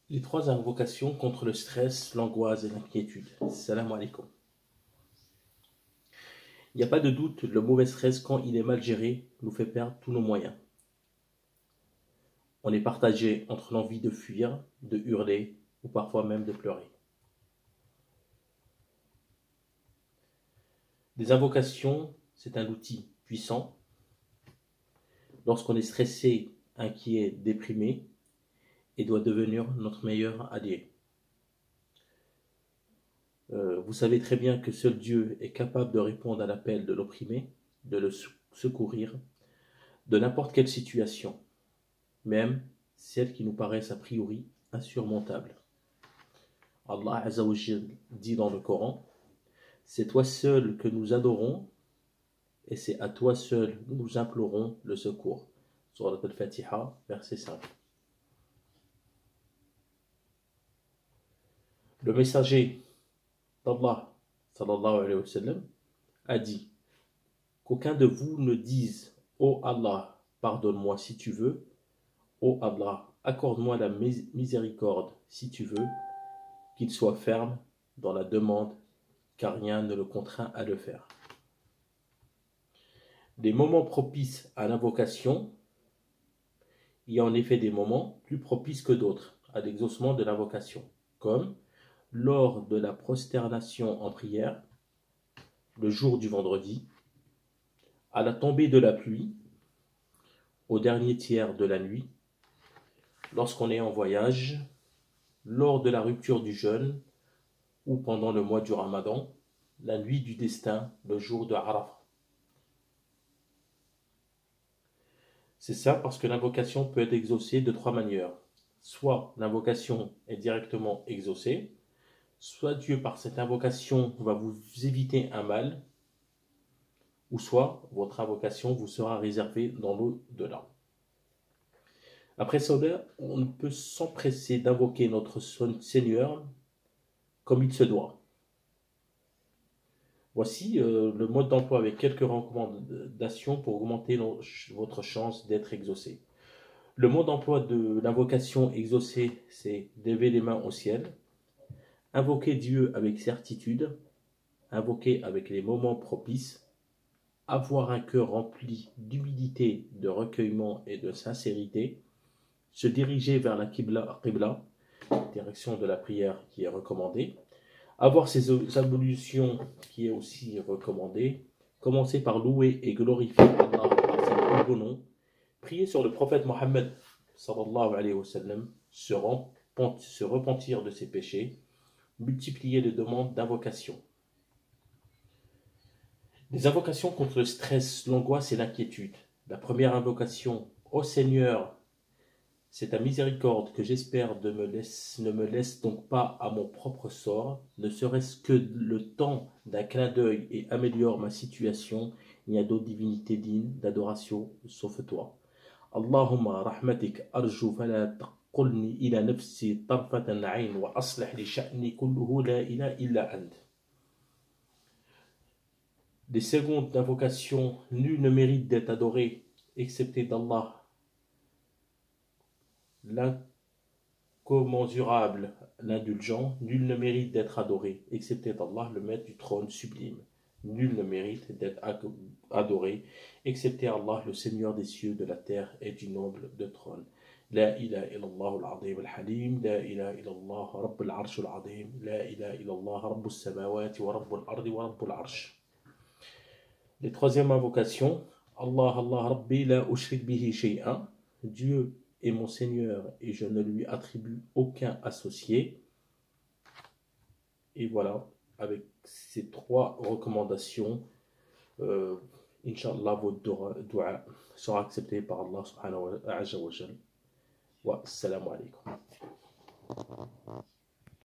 Les trois invocations contre le stress, l'angoisse et l'inquiétude. Salam alaikum. Il n'y a pas de doute, le mauvais stress, quand il est mal géré, nous fait perdre tous nos moyens. On est partagé entre l'envie de fuir, de hurler ou parfois même de pleurer. Des invocations, c'est un outil puissant. Lorsqu'on est stressé, inquiet, déprimé, et doit devenir notre meilleur allié. Vous savez très bien que seul Dieu est capable de répondre à l'appel de l'opprimé, de le secourir, de n'importe quelle situation, même celles qui nous paraissent a priori insurmontables. Allah Azza wa Jal dit dans le Coran, c'est toi seul que nous adorons et c'est à toi seul que nous implorons le secours. Surat al-Fatiha, verset 5. Le messager d'Allah sallallahu alayhi wa sallam a dit qu'aucun de vous ne dise ô Allah, pardonne-moi si tu veux, ô Allah, accorde-moi la miséricorde si tu veux, qu'il soit ferme dans la demande, car rien ne le contraint à le faire. Des moments propices à l'invocation, il y a en effet des moments plus propices que d'autres à l'exaucement de l'invocation, comme lors de la prosternation en prière, le jour du vendredi, à la tombée de la pluie, au dernier tiers de la nuit, lorsqu'on est en voyage, lors de la rupture du jeûne ou pendant le mois du Ramadan, la nuit du destin, le jour de Arafah. C'est ça parce que l'invocation peut être exaucée de trois manières. Soit l'invocation est directement exaucée, soit Dieu par cette invocation va vous éviter un mal, ou soit votre invocation vous sera réservée dans l'au-delà. Après cela, on ne peut s'empresser d'invoquer notre Seigneur comme il se doit. Voici le mode d'emploi avec quelques recommandations pour augmenter votre chance d'être exaucé. Le mode d'emploi de l'invocation exaucée, c'est lever les mains au ciel, invoquer Dieu avec certitude, invoquer avec les moments propices, avoir un cœur rempli d'humilité, de recueillement et de sincérité, se diriger vers la Qibla, direction de la prière qui est recommandée, avoir ces ablutions qui est aussi recommandée, commencer par louer et glorifier Allah par ses plus beaux noms, prier sur le prophète Mohammed sallallahu alayhi wa sallam, se repentir de ses péchés, multiplier les demandes d'invocation. Les invocations contre le stress, l'angoisse et l'inquiétude. La première invocation, ô Seigneur, c'est ta miséricorde que j'espère ne me laisse donc pas à mon propre sort, ne serait-ce que le temps d'un clin d'œil et améliore ma situation. Il n'y a d'autre divinité digne d'adoration sauf toi. Allahumma rahmatik arju fala taqulni ila nafsi tarfatan ayn wa aslih li sha'ni kulluhu la ilaha illa ant. Des secondes d'invocation, nul ne mérite d'être adoré excepté d'Allah, l'incommensurable, l'indulgent. Nul ne mérite d'être adoré excepté d'Allah, le maître du trône sublime. Nul ne mérite d'être adoré excepté Allah, le Seigneur des cieux, de la terre et du noble de trône. La ilaha illallah al-azim al-halim, la ilaha illallah rabbul arsh al-azim, la ilaha illallah rabbus samawati wa rabbul ardi wa rabbul arsh. Les troisième invocation, Allah Allah Rabbi la ushrik bihi shay'an, Dieu est mon Seigneur et je ne lui attribue aucun associé. Et voilà, avec ces trois recommandations, Inch'Allah, votre dua sera accepté par Allah subhanahu wa ta'ala. Wa assalamu alaikum.